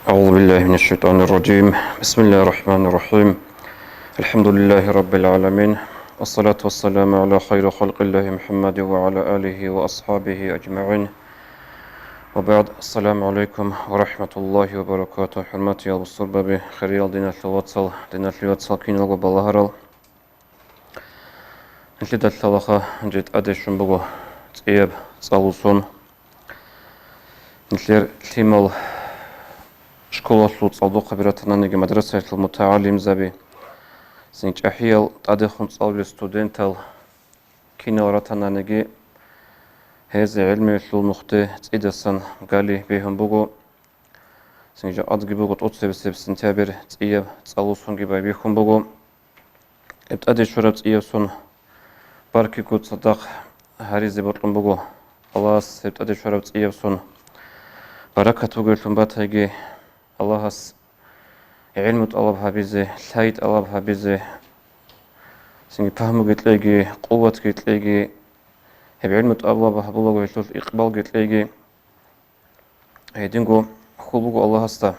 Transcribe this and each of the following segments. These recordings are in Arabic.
أعوذ بالله من الشيطان الرجيم. بسم الله الرحمن الرحيم. الحمد لله رب العالمين، والصلاة والسلام على خير خلق الله محمد وعلى آله وأصحابه أجمعين. وبعد، السلام عليكم ورحمة الله وبركاته. حرمتي أبو الصربة خريال دينا الواتسال كين لغو بالهرال نتلد الثلاثة جيت أدشن بغو تقيب صالوسون نتلر تيمال شكولا سلوت صالدو قبيرتنا نيجي مدرسة المتعلم زبي سنج أحيال تادخون صالبي ستودنتال كينوراتنا نيجي هذا علمي سلو مختي تيدسن قالي بهم بغو سنج أدقي بغو تقصي بسيب سنتابر تقيب صالوسون جيبا بيهم بغو ابتدي شورب تقيب سن باركي قد صدق هاريزي بطلن بغو خلاص ابتدي شورب تقيب سن بركة وقلتن باتهيجي الله علم طلب حبيزه سعيد طلب حبيزه سنجي فهم قتليجي قوة قتليجي هب علم طلب حبوله قلتل إقبال قتليجي هيدينغو خلوق الله هستا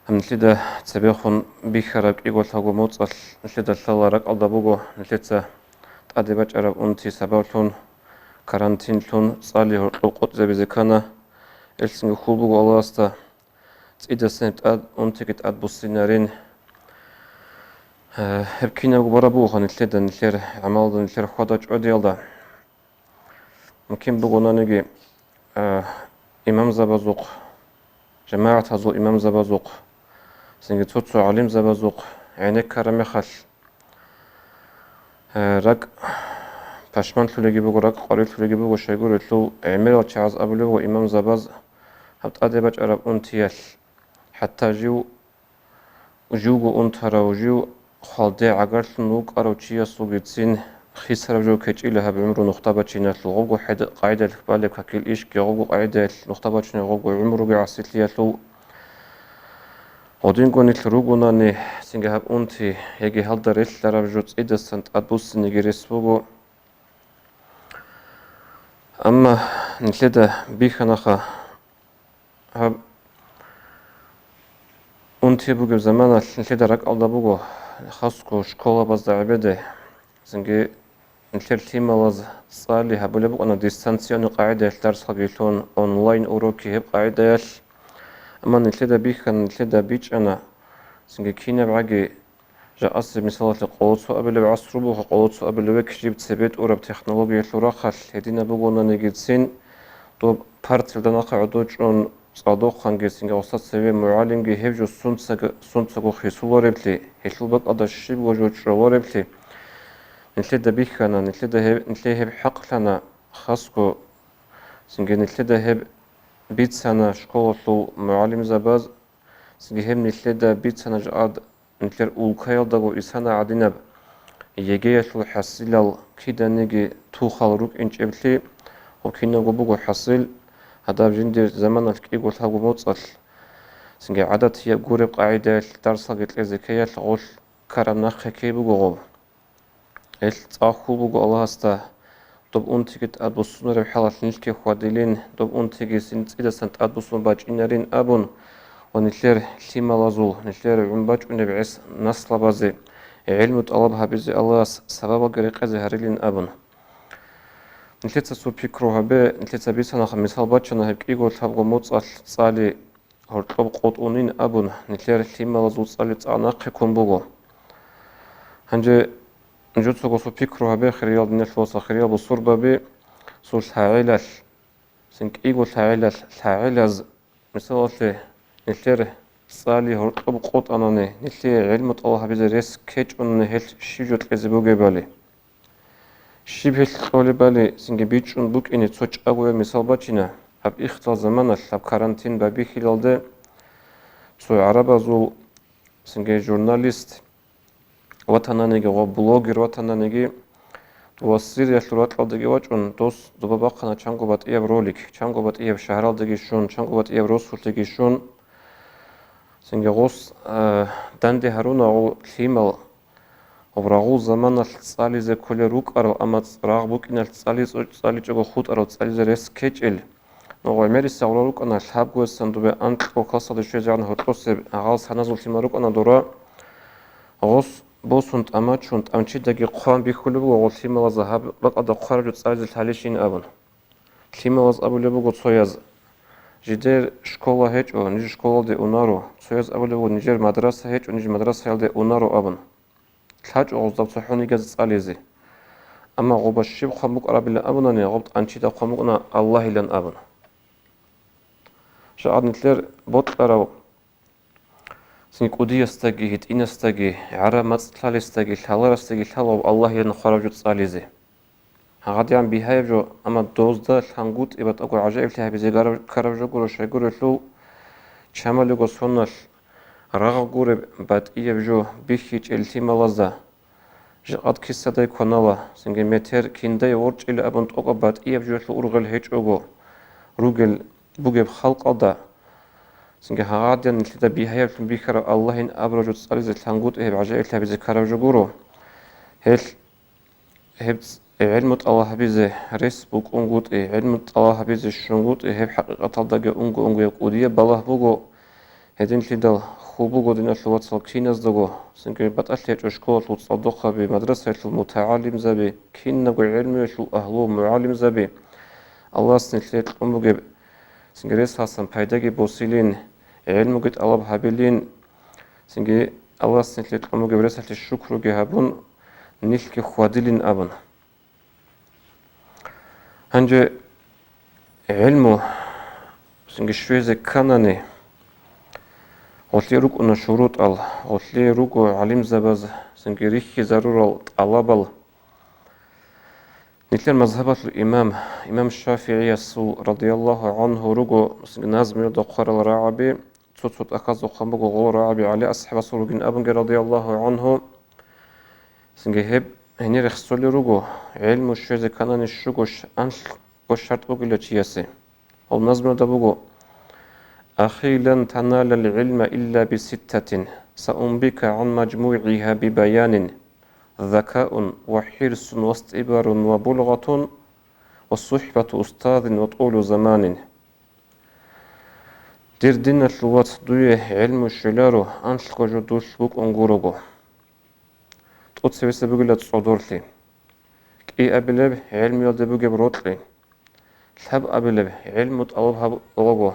هم نتلدا تبيخون بيخرق إقوال هاقو موتصل نتلدا تلارق ألدابوغو نتلدا تأدباج عرب أنتي سباوتون كارانتينتون صالي هرقوت زبيزكانا إلسنجو خلوق الله هستا إذا سنت أنتجت بوسينارين هبكينا وبرابوها نتلدا نتلر عمل نتلر خداج أديالدا ممكن بقولنا نجي إمام زبازوق جماعة هذو إمام زبازوق سنجي توتسو عليم زبازوق عينك كرمي خل رق پشمان تلوگی بگو رق قاری تلوگی بگو شیگور تلو عمل چاز أبلو إمام زباز هبت أدبج عرب أنتيال حتى جوجو أنترا وجو خالدي عقرت نوك أروتشيا سوغيتسين خيسر جو كيجيلها بعمرو نختبة شينات لغوغو حد قاعدة الكبالك هكيل إيش كيغوغو قاعدة نختبة شينات غوغو عمرو بعصيت لياتلو ودينغو نتلروغو ناني سنجهاب أنتي يجي هالدر إتلارا بجوت إيدا سنت أدبوس نيجيريس بوغو أما نتلدا بيخناخا هاب أنتي بوغو زمانا نتلدا راك ألدا بوغو خاصكو شكولا بازدا عبادة زنجي نتلر تيمالاز صالي هبولا بوغو أنا ديستانسيوني قاعدة درس خاقيتون أونلاين أوروكي هب قاعدة أما نتلدا بيخن نتلدا بيج أنا زنجي كينا بعاقي جا أصل مثالات قوتسو أبلو بعصرو بوغو قوتسو أبلو وكشيب تسبيت أورب تكنولوجيا لوراخل هدينا بوغونا نيجيتسين دوب بارتل داناقا عدوجون صادوق خانجي سنجا وسط سوي معالمجي هفجو سنتساقو خيسولو ربلي هيتلوبك أداشيب وجوجو ربلي نتلدا بيخانا نتلدا هب حق لنا خاصكو سنجي نتلدا هب بيت سنة شكولو معالم زباز سنجي هب نتلدا بيت سنة جاد نتلر أولكايل داغو إسانا عدينب يجيشلو حسيلال كيدا نيجي توخال روك إنش إبلي وكينا غبوغو حصيل هذا بجندر زمان الكيغول هاغو موتصل سنجي عادات هي غورب قاعدة درسا قتل زكاية لغول كارم ناخي كيبوغو غوب تاخو بوغو الله استا دوب أنتيجت أدبوسون ربحالات نيلكي خواديلين دوب أنتيجي سنت سنت أدبوسون باج إنارين أبون ونتلر ليمالازول نتلر عمباج ونبعس نصلا بازي علم طلبها بزي الله سبب غريقة زهريلين أبون نتلتا سو بيكروها بي نتلتا بيسانا خميسال باتشانا هيك إيغول تابغو موتصال صالي هرطلب قوطونين أبون نتلر ليمالازول صالي تعناقي كنبوغو هنجي نجوتسوغو سو بيكروها بي خريال نتلوسا خريال بصوربا بي سو الحاعيلال سنك إيغول الحاعيلاز مثالاتي نتلر صالي هرطلب قوطاناني نتلر علم طلبها بزي ريس كيج ونن هل شيجوت لزبوغي بالي شبه القولي بالي سنجي بيجون بوك إني تسوش أغوية مثال باتشينا هب إختال زمانا هب كارانتين بابي خلال ده سو عربا زو سنجي جورناليست وطنانيجي و بلوغر وطنانيجي وصير يشلوات لديجي واجون دوس دوبا باقنا چانگو بات إياب روليك چانگو بات إياب شهرال ديجي شون چانگو بات إياب روسول ديجي شون سنجي غوص داندي هارونا غو خيمال وبراغو زمان الصالي زي كل روك أرو أما راغ بوك إن الصالي جوجو خود أرو الصالي زي ريس كيجل نوعمر السعودة أنا الحب قوسن دبي أنت وقصة الشيء عن هتقص عاص هنزل في مروك أنا درا غص بوسنت أماتشنت أمشي دقي قام بكله وغلتي ما ذهب بقى دقارج تسأل الحالشين أبن تيما وز أبو لبو قد صياز جدير شكولا هيج أو نيجي شكولا دي أونارو صياز أبو لبو نيجي مدرسة هيج ونيجي مدرسة دي أونارو أبن الحاج أو ضبط صحوني جز تسأليزي أما غوب الشيب خمك أراب لن أبناني غبط أنشي دا خمكنا الله لن أبن شاعد نتلر بوت أراو سنك أودي استجي هت إن استجي عرا مصطلال استجي الحلال استجي الحلال الله لن خرج تسأليزي هغادي عم بيهاي جو أما دوز دا الحنقوت إبت أقول عجائب لها بزي كارب جو قولو شاي قولو لو شامل يقول سونال رغا قورب بات إيب جو بيخيج التيما لزا جقاد كيسا داي كونالا سنجي متر كينداي ورج إلى أبن تقوى بات إيب جو لو أرغل هيج أقو روغل بوغيب خلق أدا سنجي هغادي نتلدا بيهاي فلن بيكرا الله إن أبرجو تسألي زي الحنقوت إيب عجائب لها بزي كارب جو قولو هيل هبت علمت الله بيزه ريس بوك أنقط علمت الله بيزه شنقط هب حقيقة الدجا أنقو يقودية بالله بوجو هدين ليدل خو بوجو دين أشلوات سلكينز دجو سنكر بتأشلي أشكال وتصدقها بمدرسة المتعلم زبي كين نقول علمي شو أهلو معلم زبي الله سنتلي أمبوجب سنجريس حسن بايداجي بوسيلين علم قد الله بهابلين سنجي الله سنتلي أمبوجب رسالة الشكر جهابون نيلك خوادلين أبن هنجي علمو سنجي شويزي كاناني غوتلي روك أنا شروط ال غوتلي روك علم زباز سنجي ريخي ضرورة طلبال نتلر مذهبات إمام الشافعي رضي الله عنه روك سنجي نازم يرد قرى الرعبي تصوت أخذ وخمبو غور رعبي علي أصحاب سروقين أبن رضي الله عنه سنجي هب هني رخصولي روغو علم الشيء كانان الشوغوش أنش وشرط بقول تشياسي أو نظم دبوغو أخي لن تنال العلم إلا بستة سأنبك عن مجموعها ببيان ذكاء وحرص واستئبار وبلغة والصحبة أستاذ وطول زمان دير دين اللغات دوية علم الشلارو أنش قجدوش بوك أنغوروغو تقصي بقول تصدرتي كي أبلب علم يلد بوجب روتلي الحب أبلب علم طلبها بوجو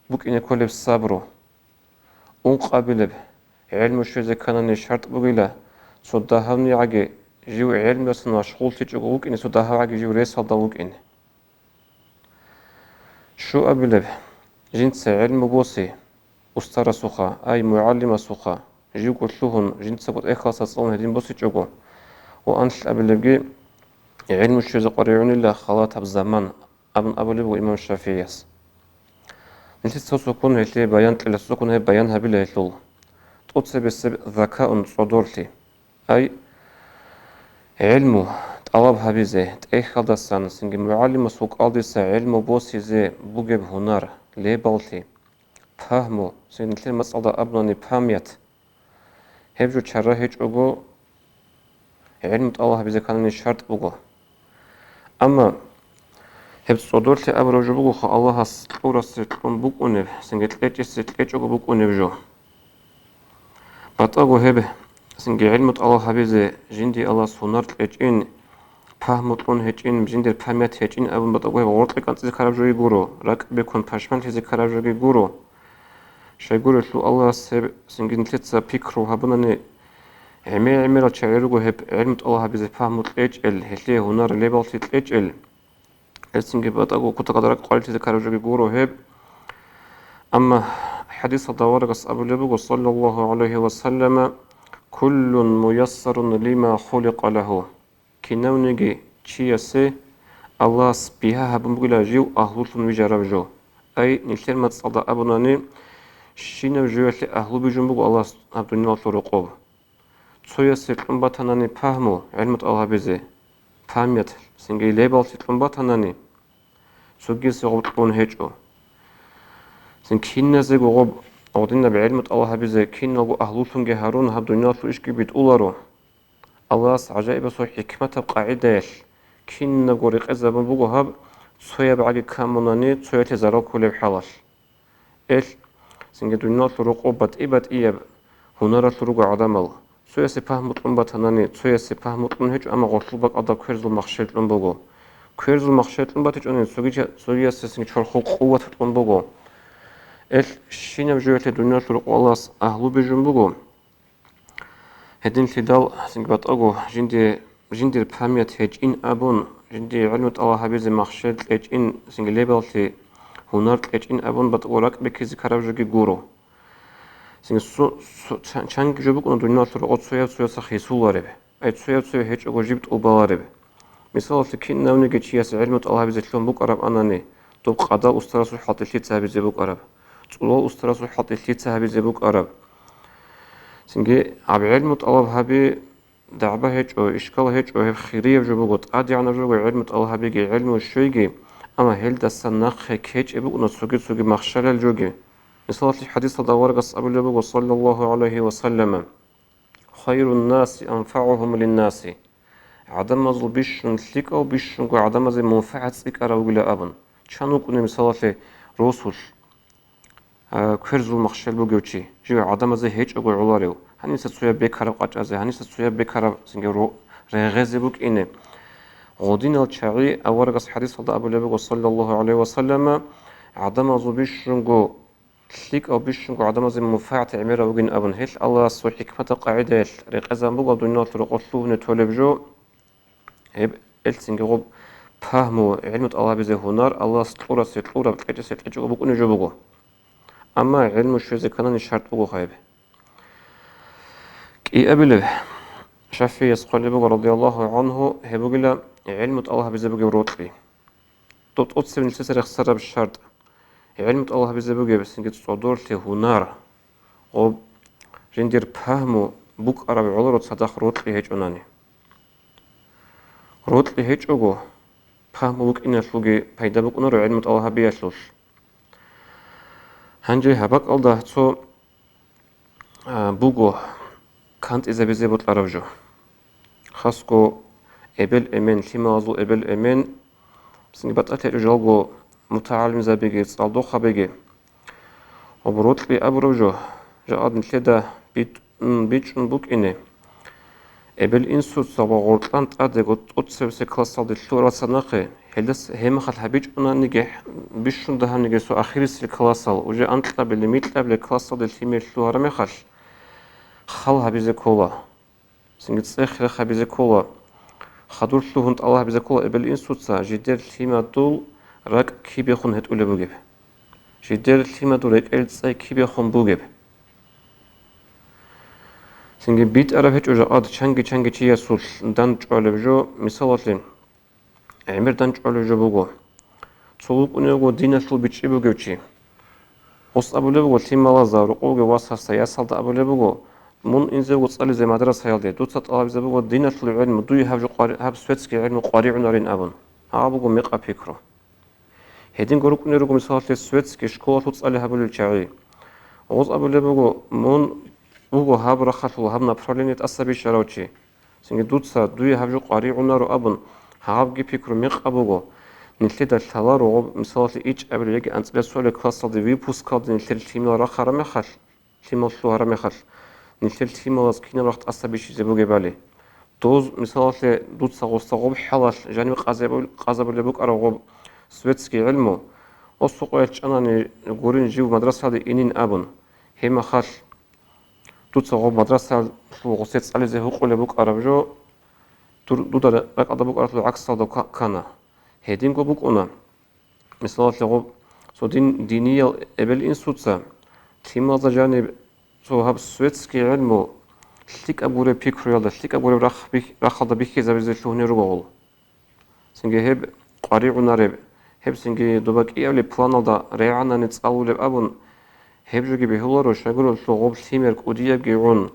بوك إن كل بصبره أنق أبلب علم شو كانني شرط بقوله صدهني عجي جو علم يصنع مشغول تجوك إن صدها عجي جو ريس هذاوك إن شو أبلب جنس علم بوسي أستر سخا أي معلم سخا جو كلهن جنس قد إخلاص صون هدين بوسي تجوكو وأنش أبلغي علم الشيء قريعون الله خلاطها بزمان أبن أبلغ وإمام الشافعي نتي سوسكون هتلي بيان تلا سوسكون هي بيان هبيل هتلول تقصي بس ذكاء صدورتي أي علمه طلب هبيزه تأخذ السنة سنج معلم سوق ألدس علم بوسي زي بوجب هنار ليبلتي فهمه سنتلي مسألة أبناني فهميت هبجو تشرح هيج أقو علم الله بيزا كان شرط بوغو أما هب صدورتي أبرجو بوغو خا الله سطورة ستلون بوك أنب سنجت ليتش أقو بوك أنب جو بطاقو هب سنجي علم الله بيزا جندي الله سونار ليتشين فهمتون هيتشين جندي فهمت هيتشين أبن بطاقو هب غورت لك أنت ذكرب جو يقولو راك بيكون فاشمنت ذكرب جو يقولو شاي يقولو شو الله سب سنجي نتلتسا بيكرو هبناني عمل تشعروا هب علم الله بيز فهمت HL هلي هنار ليبل تيت HL السنجي بتاعو كنت قدرك قلت ذكر جو بيقولوا هب أما حديث الدوارق أبو لبو صلى الله عليه وسلم كل ميسر لما خلق له كنونجي تشيسي الله سبيها هبمقلا جو أهلوتن وجرب جو أي نلتر متصدى أبناني شينو جو يلي أهلو بجنبو الله هبدوني نالطرقوب سويا سيتلون باتناني فهمو علمت الله بيزي فهميت سنجي ليبل سيتلون باتناني سوجي سيغلطون هيجو سن كينا زيغو غب أودينا بعلمت الله بيزي كينا غو أهلوتون جهارون هبدو ناتو إشكي بيت أولارو الله عجائب سو حكمة بقاعدة كينا غو ريق إزابن بوغو هب цоя баги камунани цоя те зарал кулев халаш эл синге дуйнал руқубат ибат ияб хунара руга адамал цоя се пахмутлун батанани цоя се пахмутлун хеч ама готлубак ада кверзул махшетлун бого кверзул махшетлун батич онин сугия се синге чорху қувватлун бого эл шинам жөте дуйнал руқалас ахлу бежун бого هدين فيدال سنجبت أجو جندي البامية هج إن أبون جندي علمت الله هبيز مخشد هج إن سنجليبل في هنر هج إن أبون بتقولك بكيز كاربجي جورو سنج شانك جبوك أن دنيا ترى أتصويا صحي سولارب أي تصويا هج أجو جبت أبالارب مثال تكين نوني جتشياس علمت الله هبيز تلون بوك أرب أناني توب قضاء أستراسو حط اللي تهبيز بوك أرب تقول أستراسو حط اللي تهبيز بوك أرب سنجي عبعلم طلب هبي دعبة هيج أو إشكال هيج أو هب خيرية بجوجوت عادي عنا بجوج علم طلب هبي جي علم والشيء أما هل دستناق هيج أبو نسوقي مخشل الجوجي مثال الحديث دورق أبو الجبوج صلى الله عليه وسلم خير الناس أنفعهم للناس عدم ظل بيشن ثليك أو بيشن عدم زي منفعة ثليك أراوج لأبن شانو كوني مثال رسول كرزو مخشل بوجوتشي جو عدم زي هيج أقول علاريو هني ستسويا بكرة قاجزة هني ستسويا بكرة سنجرو رغز بوك إنه غودين الشعري أورقص حديث أبو لبيب صلى الله عليه وسلم عدم زو بيشنجو تليك أو بيشنجو عدم زي منفعة عميرة وجن أبن هيل الله سو حكمة قاعدة رغز بوك دنيا ترقصلو نتولب جو هب السنجرو فهمو علمت الله بزه هنار الله ستورة بتكجس بوك نجوبو أما علم الشيء كان شرط بوجو خايب كي قبل شافي يسقل بوجو رضي الله عنه هبوجلا علم الله بزبوجي روتبي توت أتصل من سير خسر بالشرط علم الله بزبوجي بس نجد صدور هنار أو جندير فهمو بوك أربع علور صدق روتبي هيج أناني روتبي هيج أجو فهمو بوك إن شلوجي فايدة بوك نور علم الله بيشلوش هنجي هبك الله تو بوجو كانت إذا بزبط العربجو خاصكو إبل إمن لمازو إبل إمن بس نبات أتى رجالجو متعلم زبيجي صالدو خبيجي وبروت لي أبرجو جاءت مثل بيتشن بوك إني إبل إنسو صبا غورتلان تأدي أتصل سكلاس صادي الثورة سناقي هلس هم خل هبيج أنا نجح بيشون ده نجح سو آخر الكلاس وجا أنت بالميت قبل الكلاس صادي الثيمة الثورة ما خل هبيز كولا سنجت سخر هبيز كولا خدور شو هنت الله هبيز كولا إبل إنسو تصا جدير الثيمة دول راك كي بيخون هتقول بوجب جدير الثيمة دول إلتسا كي بيخون بوجب سنجي بيت أرى هيك وجا تشانجي تشيا سول دان تقول بجو مثالين عمر دان تقول بجو بوجو صلوب أنيجو دينا شو بيتشي بوجوشي وص أبو لبوجو ثيمة لازا رقوجو واسها سياسة أبو لبوجو من إنزل وتصلي زي مدرسة هيالدي دوت الله بزبوجو دينا شو العلم دوي هاف جو قاري هاف سويتسكي علم قاري عنارين أبن ها بوجو ميقا فكرة هيدين جروك أنيجو مثال سويتسكي شكولا توتصلي هابول الشعري وص أبو لبوجو من بوجو هاب رخص وهاب نبرلين يتأسبي شراوتشي سنجي دوتسا دوي هاف جو قاري عنارو أبن هاب جي فكرة ميقا بوجو نتلد الثلار وغب مثال إيش قبل يجي أنت بسؤال كلاس دي في بوس كاد نتلد تيمة راخ رمخل تيمة شو رمخل نتلد تيمة لازم كنا راح تأسبي شيء زبوجي بالي دوز مثال دوت ساقوس غب حلاش جانب قازب اللي بوك أرغب سويتسكي علمه السوق يتش أنا نقولين جيو مدرسة هذه إنين أبن هما خال دوت ساقوب مدرسة شو غسيت على زي هوق اللي بوك أرغجو دودا لك أضبوك أرغجو عكس هذا كنا هيدين جو بوك أنا مثال لغب سو دينية إبل إنسوتسا تيما جانب سو هاب سويتسكي علمه تلك أبوري بيكريال تلك أبوري راح هذا بيكي زبزة شهني رجول سنجي هب قارئ نارب هب سنجي دوبك إيه اللي بلان هذا ريعنا نتسأول أبون هب جو جبه الله روش يقولون شو غب ثيمر كودية جيرون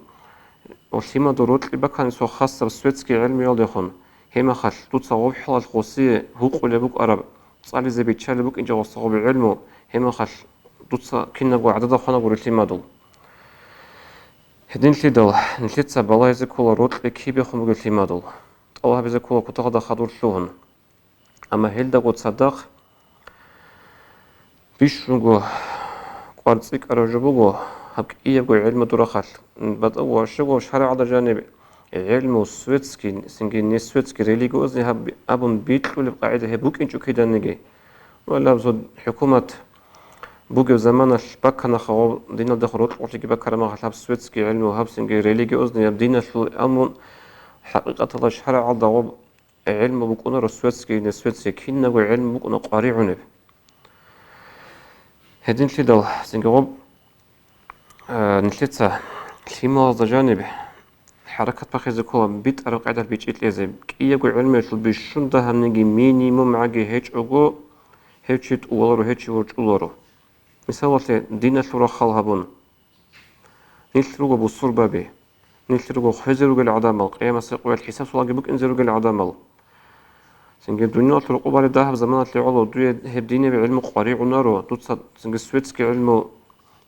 وثيما دروت اللي بكان سو خاصة بسويتسكي علمي يالدخون هما خش توت صغوب حلال خوصية هوق ولا بوك أرب صالي زي بيتشال بوك إنجا وصغوب علمه هما خش توت كنا جو عدد خنا جو رتلي مادل هدين تدل نتلت سبلا يزكولا روت لكي بيخون بقول تلي مادل الله بيزكولا كتغدا خدور شوهن أما هل دا قد صدق بيشونغو قارصيك أرجوبوغو هك إيجو علم دورخال بدأوا شغو شرع على جانب علم سويتسكي سنجي سويتسكي ريليجو أزني هب أبون بيتلو القاعدة هبوك إنشو كده نجي ولا بزود حكومة بوجو زمان الباك نخو دينا دخلوت وتيجي بكرة ما خلاب سويتسكي علم وهب سنجي ريليجو أزني يبدينا شو أمون حقيقة الله شرع على ضواب علم بكون السويتسكي نسويتسكي كنا وعلم بكون قاري عنب هدين شدال سنجي نشيتها كلمة جانب حركة بخيز كوا بيت أرق عدل بيجيت لازم كي يقول علمي شو بيشون ده هنجي مينيموم عجي هيج أجو هيجيت أولارو هيج ورج أولارو مثال دينا شورا خال هبون نيشلوغو بصور بابي نيشلوغو خزروغو العدامل قيامة سيقوى الحساب صلاة جبوك انزروغو العدامل سنجي الدنيا تلقوا بالي داهب زمانات اللي علو دوية هب ديني بعلم قاري عنارو دوتسا سنجي سويتسكي علمو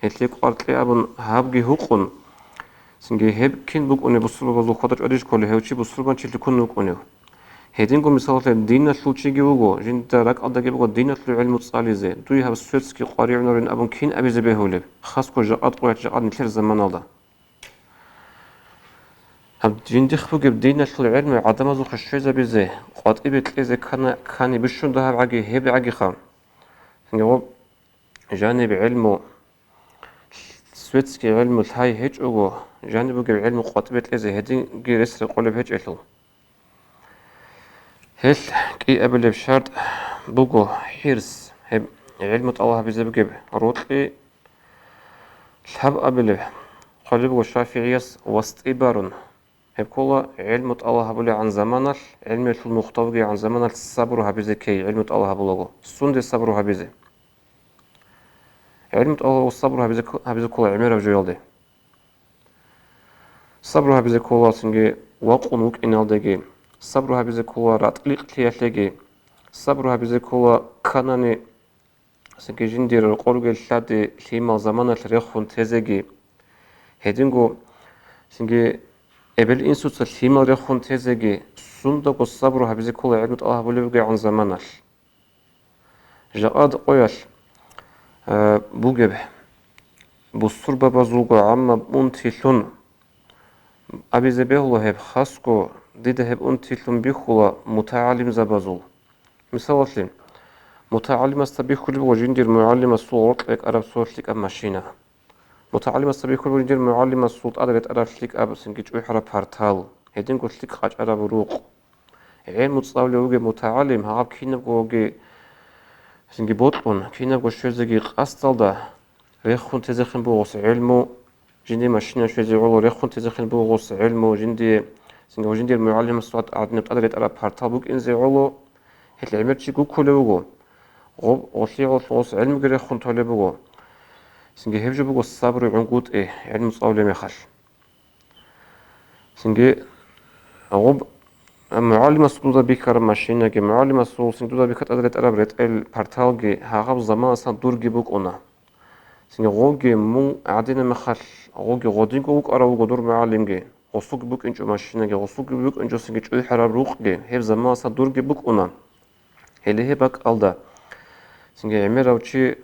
هتليك قارت لي أبن هابجي هوقون سنجي هب كين بوك أني بصور بازو خاطر أريج كله هوشي بصور بان شيل تكون نوك أنيو هيدينكم مثال دينا شلو تشيجي وجو جين تراك أدا جيبو دينا شلو علم تصالي زي دوي هب سويتسكي قاري عنارين أبن كين أبي زبيهولب خاصكو جاءت قوات جاءت نتير زمان هذا هم جين دخلوا جب دينا شلو علم عدم زو خشية زبيزه قاد إبت لزي كان بيشون ده عجي هب عجي خام سنجي جانب علمه سويتسكي علم الهاي هيج أوغو جانبو جب علم قطبت لزي هدين جيرس قلب هيج إلو هل كي قبل بشرط بوغو حيرس هب علم الله بزب جب روتلي الحب قبل قلبو الشافعيس وسط إبارون هب كولا علم الله بولي عن زمانال علم المختوجي عن زمانال الصبر هبزي كي علم الله بولغو سند الصبر هبزي علم الله والصبر هبزي كولا عمير بجيالدي صبرها بزي كولا سنجي واقون وك إنالدجي صبرها بزي كولا راتقليق تياتلجي صبرها بزي كولا كاناني سنجي جندير القرق الشادي لما زمان الريخون تزجي هدينغو سنجي قبل إنسوت لما الريخون تزجي صندوق الصبرها بزي كولا عبد الله بوليبقى عن زمانش جاءد قويش بوجب بصور بابازوغو عما بونتيشون أبي زبيهلا هب خاصكو ديده هب أنتيلم بيخلا متعلم زبازول مثال متعلم استبيخل وجندير معلم الصوت لك أرب صوت لك أم ماشينا متعلم استبيخل وجندير معلم الصوت أدرت أرب لك أب سنجيج أحرى بارتال هيدين قلت لك خاج أرب روق عين متصاول وجه متعلم هاب كينب وجه سنجي بوتون كينب وشوزجي قاستل ده ريخون تزخن بوغس علمو جندي ماشينا شوي زي علو ريخون تزخن بوغس علمو جندي سنجو جندي المعلم الصوت عادنا بتقدر أرب بارتال بوك إن زي علو هت العمر شي كله غب وشي غوص علم غير خون طالبو سنجي هبجو بو الصبر عنقود ايه علم صاولي مخال سنجي غب معلم الصوت بيكر ماشينا كي معلم الصوت سنجو بيكت ادرت اربرت البارتالجي هاغب زمان سان دورجي بوك انا سنجي غوغي مون عدينا مخال غوغي غودين كوك اراو دور معلمجي غوسوك بوك انجو ماشينا كي غوسوك بوك انجو سنجي تشوي حراب روقجي هب زمان سان دورجي بوك انا هلي هبك الدا سنجي عميرة وشي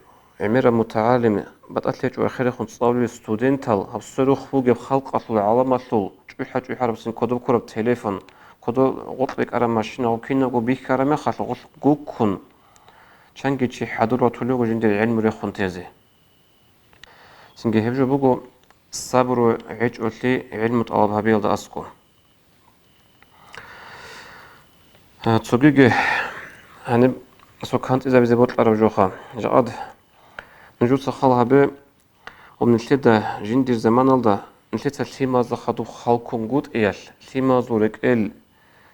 عميرة متعلمة بتأتلج وآخر خن تصاولي ستودنتال هبصرخ فوق بخلق أصل العالم أصل شوي حرب سن كدو كرب تليفون كدو غطبك أرا ماشينا وكينا جو بيك كرامة خاطر غش جوكن شانجي شي حضور وطلوع جند العلم ريخون تازي سنجي هبجو بوجو الصبر عيج أولي علم طلب هبيل دا أسكو تسوقي هنب سو كانت إذا بزبط الأرجوخة جاد نجود سخالها به وبنشتد جندير زمان الله نشتد الشيما زخدو خالكم جود إيش شيما زورك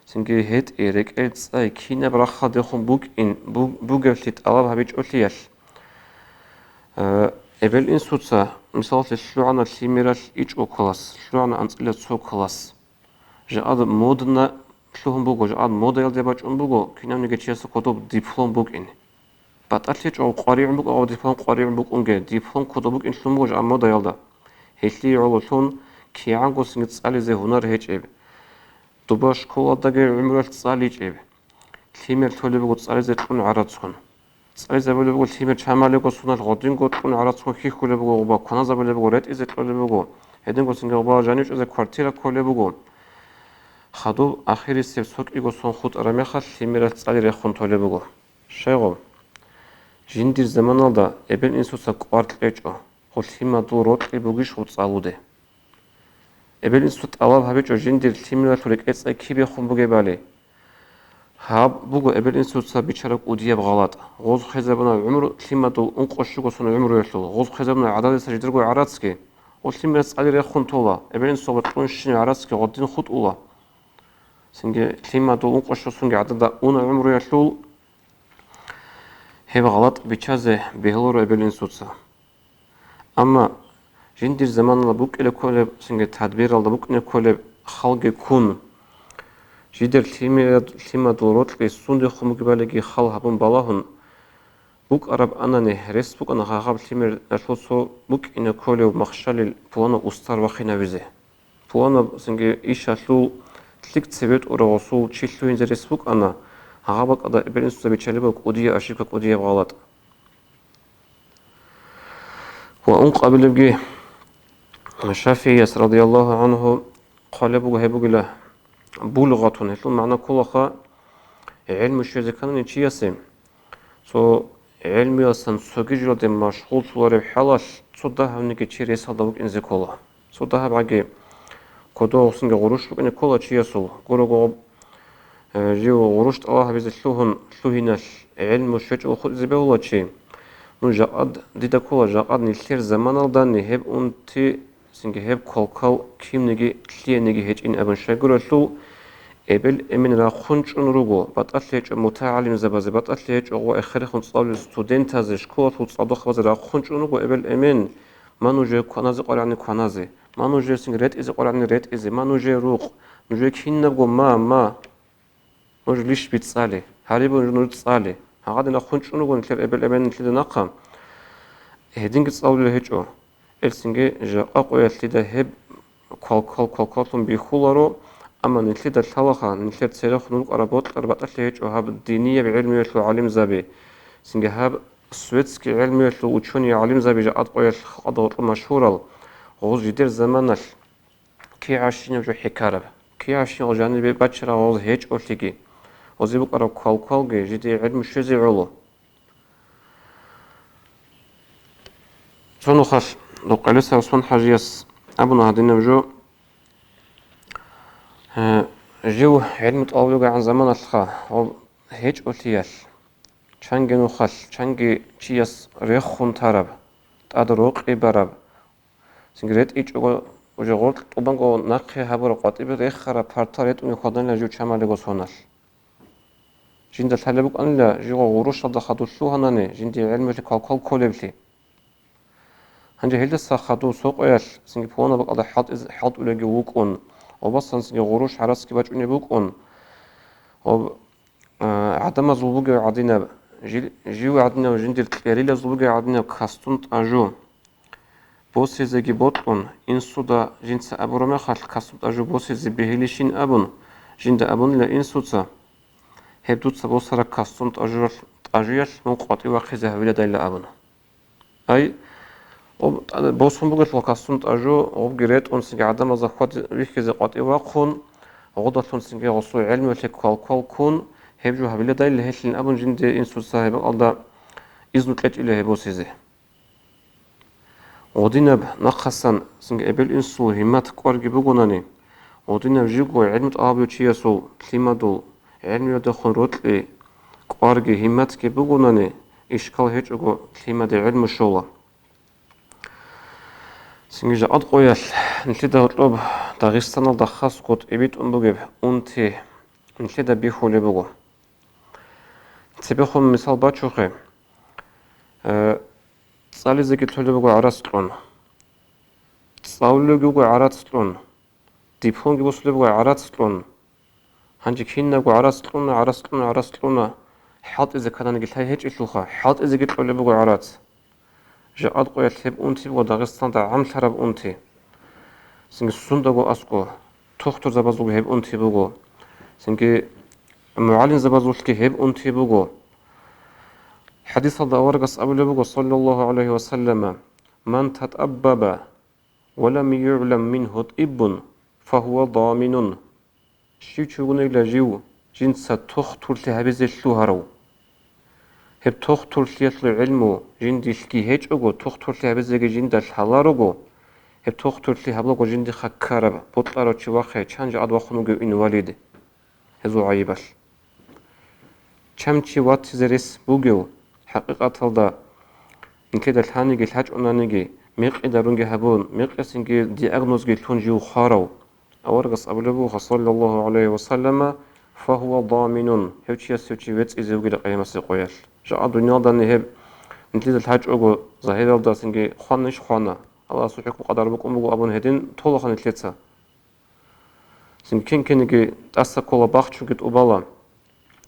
سنجي هيت إيرك تساي كينا برخا دخون بوك إن بوجر شت ألاب هبيج أوليش إبل إن سوتسا مثال شلوعنا الشيميرش إيش أو كلاس شلوعنا أنت إلى سو كلاس جاد مودنا شلوهم بوجو جاد موديل دباج بوجو كنا نيجي كتب دبلوم بوك إن باتأتلج أو قارئ بوك أو دبلوم قارئ بوك أنجا دبلوم كتب بوك إن شلون بوج أما ديال ده هيشلي علوشون كي عنقو سنت سالي زي هنر هيج إب دوباش كولا دقي عمرش سالي إب كيمير تولي بوك سالي زي تكون عرض سون წარიზაბლებო თიმე ჩამალეკო სუნალ ღოდინგო ტყუნ არაცო ხიხულებო ობა ქონაზაბლებო რეტიზე ტყოლებო ედინგო სინგობა ჟანიშოზე კვარტირა ქოლებო ხადო ახირის სოკიგო სონხუტ რამეხა თიმერა წალი რეხონთოლებო შეღო ჟინდირ ზემანალდა ებენ ინსუსა კვარტლეჭო ხო თიმადო როტყი ბუგიშ უწალუდე ებენ ინსუ ტალა ჰაბეჭო ჟინდირ თიმერა თურე კეწე ქიბე ხუმბუგებალი هاب بوجو إبل إنسوتسا بيشارك ودياب غلط غوز خزبنا عمره تلمتو أنقشوا قصنا عمره يحلو غوز خزبنا عدد سجدرجو عراتسكي وتلمت على ريخون طولا إبل إنسو بتقولشين عراتسكي غدين خط أولا سنجي تلمتو أنقشوا سنجي عدد أون عمره يحلو هيب غلط بيشازه بهلور إبل إنسوتسا أما جندير زمان لبوك إلى كل سنجي تدبير لبوك إلى كل خلق كون جدر تيما دورot ki sunde khumgibalegi khal habun balahun buk arab anane resbuk ana khagab timer ashoso buk ina kole makhshalil puana ustar wakhina vize puana singe ishaslu tlik sebet orosu chillu inze resbuk ana khagabak ada ebelin suza bichalibak udiya ashika udiya galat wa unqabilgi Shafi'iyas radiyallahu anhu qalabu hebugila بولغة هلون معنى كلها علم الشيء كان نتياسي سو علم ياسن سوجيجلو دم مشغول صور حلاش صدها هنيك تشيري صدق إنزي كلها صدها بعجي كده سنج غروش بين كلها تشياسو قولوا جيو غروش الله بيزلوهن لوهناش علم الشيء وخد زبالة شيء نجاد ديدا كلها جاد نلثير زمان الدني هب أنتي سنگ هب کل کیم نگی کلی نگی هیچ این ابن شگور لو ابل امن را خونچ اون روگو بعد اصلیش متعلم زبازه بعد اصلیش او آخر خون صال استودنت از شکوه تو صادق خواز را خونچ اون روگو ابل امن منوجه کنازی قرآنی کنازی منوجه سنگ رد از قرآنی رد از منوجه روق منوجه کین نبگو ما منوجه لیش بیت ساله هری بون نور ساله هقدر نخونچ اون روگو نتر ابل امن نتر نقم هدینگ صال هیچ او السنجي جا أقوى الثلاثة هب كل بيخولرو أما الثلاثة الثلاثة الثلاثة سلاخ نلق أربعة الثلاثة وهاب الدينية بعلم يشلو علم زبي سنجي هاب السويتسكي علم يشلو وتشوني علم زبي جا أقوى الخضر المشهورة غوز جدير زمانش كي عشرين وجو حكارب كي عشرين وجاني ببشرة غوز هيج أولتيجي وزيبك أرب كل جدير علم شزي علو شنو خش لو قالسها عثمان حاجيس أبونا هادينا بجو جو علم تقولوا عن زمان الخا هيج أولياش چنگي نخش چنگي چياس ريخون تراب تادروق إبراب سنگريت إيش وجو غلط طبعاً نقي هبور قطعي بريخ خراب پرتاريت وني خدان لجو چمالي سوناش جند الحلبك أن لا جو غروش هذا خدو شو هناني جند علم اللي كل كولبلي هنجي هيدا سخدو سوق ايش سنجي بوانا بق على حط ولا جوك اون وبس سنجي غروش حرس كي باج بوك اون و عدم زلبوج عدينا جيو عدنا وجندل كاريلا زلبوج عدنا كاستونت اجو بوسي زي بوت اون انسودا جنس ابرما خال كاستونت اجو بوسي زي بهليشين ابون جند ابون لا انسوتسا هبدوت سبوسرا كاستونت اجوش نقطي وخزه ولا دايلا ابون اي بوسهم بقول لكاستونت أجو وبجريت أنسج عدم زخوات ريح زقات إواقون غضة أنسج غصو علم وتك كل كون هبجو هبلا دايل هشلين أبون جند إنسو صاحب الله إذن كت إلى هبوسيزه ودينب نقصن سنج قبل إنسو همات كورج بقولني ودينب جيكو علم أبيو تشيسو كلمة علم يدخل رتلي كورج همات كبقولني إشكال هجو كلمة علم الشولا سنجي أدقويال نتلدا طلب داغستان الدخاس قد إبيت أنبوغيب أنتي نتلدا بيخو لبوغو تبيخو مثال باتشوخي تصالي زيكي تلبوغو عراستلون تصاولو بوغو عراستلون ديبخون جبوس لبوغو عراستلون هنجي كيناغو عراستلون حاط إذا كان نجي تهي هيج إشلوخا حاط إذا جيت لبوغو عراس جاءت قوية تب أنتي وداغستان دا عم تراب أنتي سنجي سندقو أسقو تختر زبازو هب أنتي بوغو سنجي معلن زبازو كي هب أنتي بوغو حديث الله ورقص أبو لبق صلى الله عليه وسلم من تتأبب ولم يعلم منه طب فهو ضامن شيو تشوغن إلى جيو جنسا تختر لهبز اللوهرو هب تختر ليتل علمو جندي الكي هيج أغو تختر لهبز جند الحلارغو هب تختر لهبلغو جندي خكارب بطلارو چواخي چانج أدوخنوغو إن والد هزو عيبال چمچي وات زرس بوغو حقيقة الدا إنكي دلحانيجي الحاج أنانيجي ميق إدارونجي هبون ميق إسنجي دياغنوزجي تونجيو خارو أورغس أبلبوخ صلى الله عليه وسلم فهو ضامن هوتشي سوتشي ويتس إزوجي لقيمة سيقويل جاء الدنيا داني هب نتليد الحاج أغو ظاهر الدا سنجي خوانش خوانا الله سوحيكو قدر بكم بغو أبون هدين طولخ نتليدسا سنجي كين كينيجي تأسا كولا باخشو جيت أبالا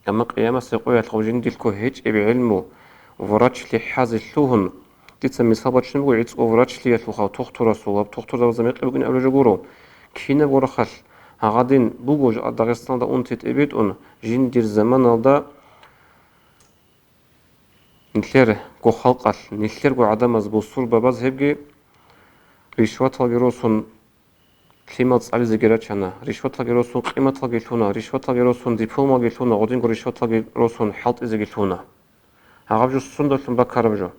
أما قيامة سيقويل خوجين ديلكو هيج إبي علمو وراش لي حاز اللوهن تسمى صابت شنو يعيد وراش لي اللوها تختار صواب تختار زميق بقين أبلج جورو كينا ورخل هغادين بوجوج داغستان دا أنتت إبيت أن جين دير زمان دا نتلر كو خلقال نتلر كو عدم از بوصول باباز هبجي رشوة الجروسون كلمات على زجراتنا رشوة الجروسون قيمة الجلتونا رشوة الجروسون دبلوم الجلتونا غادين كو رشوة الجروسون حلط إزجلتونا هغابجو سندلتن بكاربجو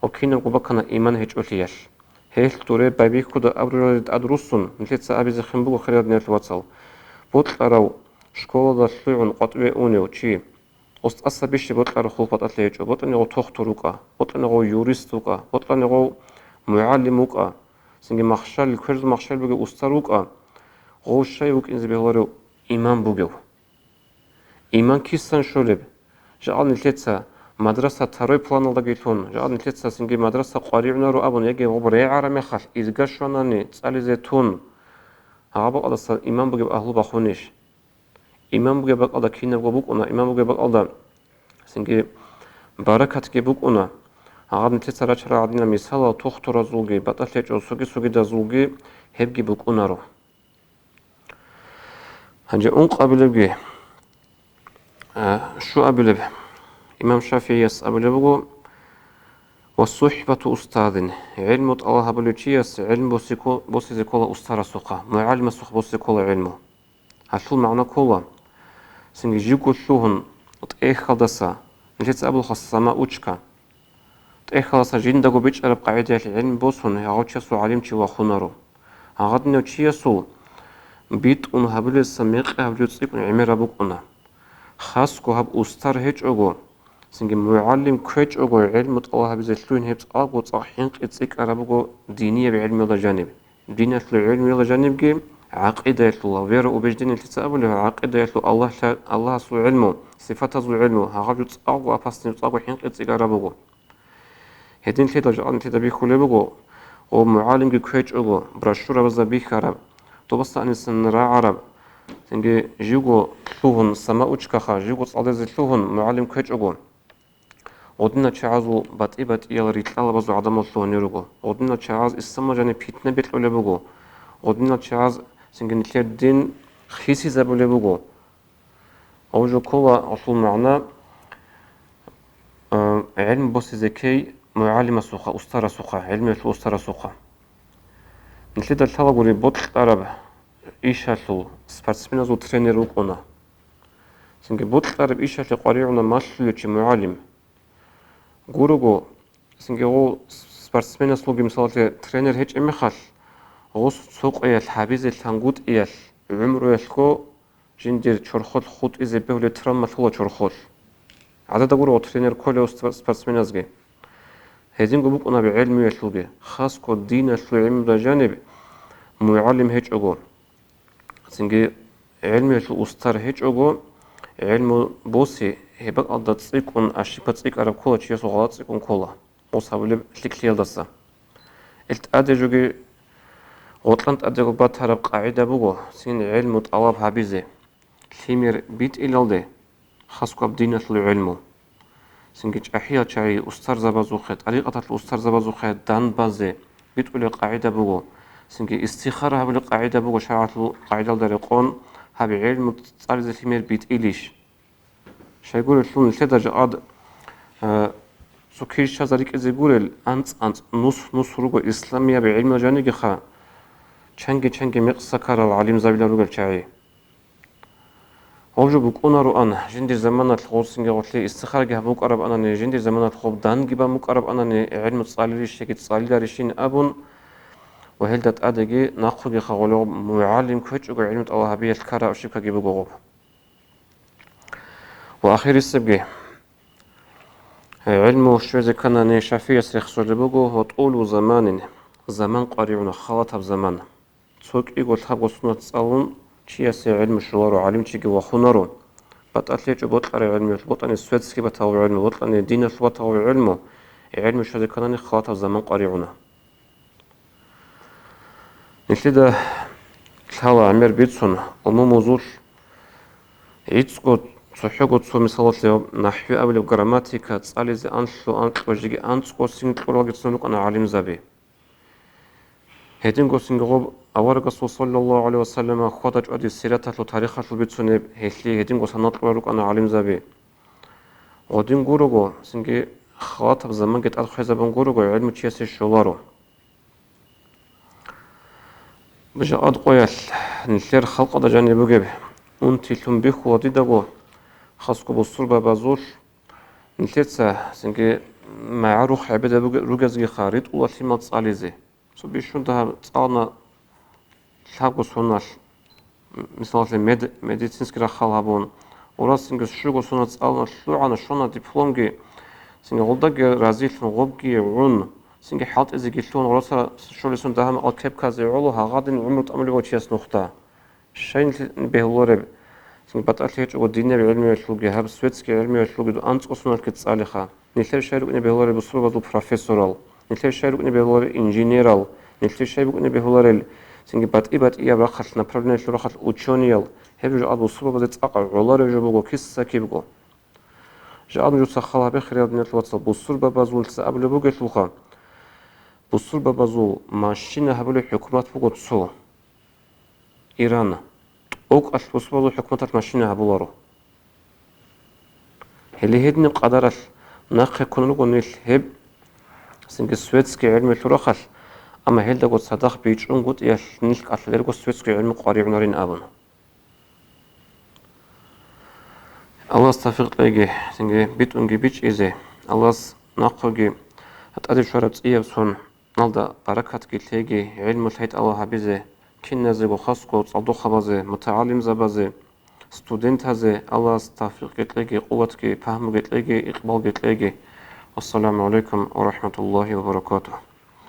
وكينا قبكنا إيمان هيج أوليال هيل توري بايبيك كده أبرد أدرسون نتلت سأبي زخم بقو خيرات نيرت واتسال بوتلارو شكولا دا سلوعون قطبي أونيو چي أصلا بيشي بوتلارو خلقات أتليجو بوتلانيغو تختروكا بوتلانيغو يوريستوكا بوتلانيغو معلموكا سنجي مخشال الكرز مخشال بقو أستاروكا غوشاي وك إنزي بيهوارو إيمان بقو إيمان كيسان شولب جعل نتلت مدرسة تروي بلان الله جيتون جاد نتلتسا سنجي مدرسة قارئنا رو أبون يجي غبري عرمي خال إزجاشوناني تسألي زيتون هابو الله صار إمام بجيب أهل بخونيش إمام بجيب الله كينا بجيبوك أنا إمام بجيب الله سنجي بركة جيبوك أنا هاد نتلتسا رجع عدنا مثال تختار زوجي بتأتلج أو سوجي دا زوجي هب جيبوك أنا رو هنجي قبل بجي شو قبل بجي إمام شافعي يسأل بقول والصحبة أستاذ علم الله بلوتشيس علم بوسي كولا أستاذ سوقا معلم سوق بوسي كولا علمه هشول معنى كولا سنجي جيكو شوهن تأخ خلصا نجيت أبو خصما أوشكا تأخ خلصا جندقو بيج أرب قاعدة العلم بوسون هاوتشيسو علمتي وخنارو هاغدنيو تشيسو بيت أن هبل السميق هبلو تصيب عمير بقنا خاصكو هب أستاذ هيج أغو سنجي معلم كويتش أغو علم الله بزلتون هبت أبو صحين قتسيك أرابغو دينية بعلم الله جانب دينية العلم الله جانب جي عقيدة الله ويرا وبجدين التسابل له عقيدة الله سو علمه صفات سو علمه هاغجو تصاغو أفاسني تصاغو حين قتسيك أرابغو هدين تيدا جعلن تيدا بيخولي بغو ومعلم جي كويتش أغو براشورة بزا بيخ عرب توبستا أني سنرا عرب سنجي جيغو تلوهن سما أوشكاخا جيغو تصالي زلتوهن معلم كويتش أغو одна чаазу бат ил ритлала базу адамал лонеруго одна чааз исма жане питне бетлолебуго одна чааз сингенлердин хиси забулебуго اوجو كولا اصل معنا علم بوس زكي معلم سوخه استر سوخه علم استر سوخه نتلد الثلاغوري بوتل عرب ايشالو سبورتسمن زو тренер وقنا سنجي بوتل عرب ايشالو قريعنا ماشلوچ معلم гурого сингео спортсмен слуги мисалте тренер хеч эмехал гус сук эял хабизэл тангут эял умру ялко жиндер чорхол хут изебевле травматло чорхол адада гурого тренер коле спортсменазге هزين جبوك أنا بعلم يشلوجي خاص كود دين العلم بجانب معلم هيج أجو سنجي علم يشلو أستر هيج أجو علم بوسي هبك أضد تسيكون أشيبت تسيك أرب كولا تشيسو غلط تسيكون كولا وصابلي شكلي دسا أدجوجي غطلنت أدجو بات هرب قاعدة بوجو سين علم طلب حبيزي ثمير بيت إلالدي خاص كود دين العلم سنجيج أحيا شيء أستر زبازوخة طريقة الأستر زبازوخة دان بازي بتقول قاعدة بوجو سنجي استخارة هبل قاعدة بوجو شرعت قاعدة الدرقون هب علم تصارز ثمير بيت إليش شيء يقول شلون الشدة جاد سكيش شازاريك إزيقول أنت نص رجو إسلامية بعلم جاني خا چنگی مقصة كار العليم زابيلا رجل شعي أوجو بكونا رو أنا جندي زمانة الخوص سنجا قلت استخارج هبوك أرب أنا جندي زمانة الخوب دان جبا مك أرب أنا علم تصالي شيء تصالي دارشين أبون وهلدت أدقي ناخذ خغلو معلم كوتش وقع علم الله بيه الكرا وشبكة جيبو جوب وأخير السبقي علم شوزي كان شافية سرخ سربوجو هو طول زمان قريبنا خلطها بزمان سوق يقول حب وصنة تصالون شيء علم شوار وعلم شيء وخنارو بتأتليج بطل علم بطل السويدسكي بتاو علم بطل الدين بتاو علم شوزي كان خلطها بزمان قريبنا نشيد الحالة عمر بيتسون وموزول يتسقط صحيحة سو مثال لو نحو أول جراماتيكا تسألي زي أنشلو وجيجي أنشلو سينكلو وجد سنوك أنا عالم زبي هيدين سينغوب أورق صلى الله عليه وسلم خدج أدي سيرته لو تاريخه لو بيتسون هيلي هيدين سنات ورق أنا عالم زبي ودين جورو سينجي خاطب زمان جت أدخل زبان جورو علم تشيس الشوارو بجا أدقيال نشير خلق دا جاني بوجب أنتي تنبيخ وديدغو خاصكو بالصلبة بازول نتلتسا سنجي مع روح عبادة روجازي خاريط ولا تيما تصاليزي سو بيشون ده تصالنا تلحقو سونال مثلا ميديسينسكي رخال هابون ولا سنجي شوغو سونا تصالنا شلوعنا شونا دبلومجي سنجي غلداجي رازيل غوبجي عون سنجي حالت إذا قلتون ورسا شولي سون دهم الكيب كازي علوها غادن عمرت أمري وشيس نقطة شين بهلورب سنجي بتأتليج وديني بعلمي الشلوجي هاب سويتسكي علمي الشلوجي دو أنت أصلا كتسالخا نتلاقي شايرو إني بهلورب بصورة دو بروفيسورال نتلاقي شايرو إني بهلورب إنجينيرال نتلاقي شايرو إني بهلورب سنجي بات إيا برخص نبربنا شلوخص أوتشونيال هبجو جاد بصورة بدت أقع علاري جبوغو كيسا كيبغو جاد جو سخالها بخير يدني الواتساب بصورة بازول تسابلو بوغي شلوخا بصورة بازول ماشينا هبلو حكومات بوغو تسو إيران أوك أشبه حكومة الماشينة هبولارو هلي هدني قدرش ناقة كونلو نيل هب سنج سويتسكي علم التراخل أما هل دقت صدق بيجون قد يش نيل أتلرجو سويتسكي علم قريب نارين أبون الله استفق لقي سنج بيت أنجي بيج إزاي الله ناقة هتأدي شرط إيه بسون نالدا بركات قلتي علم الحيط الله حبيزه كنا زي خاصكو تصدق خبازه متعلم زبازه ستودنت هذا الله استفق قلتي قوتك فهم قلتي إقبال قلتي والسلام عليكم ورحمة الله وبركاته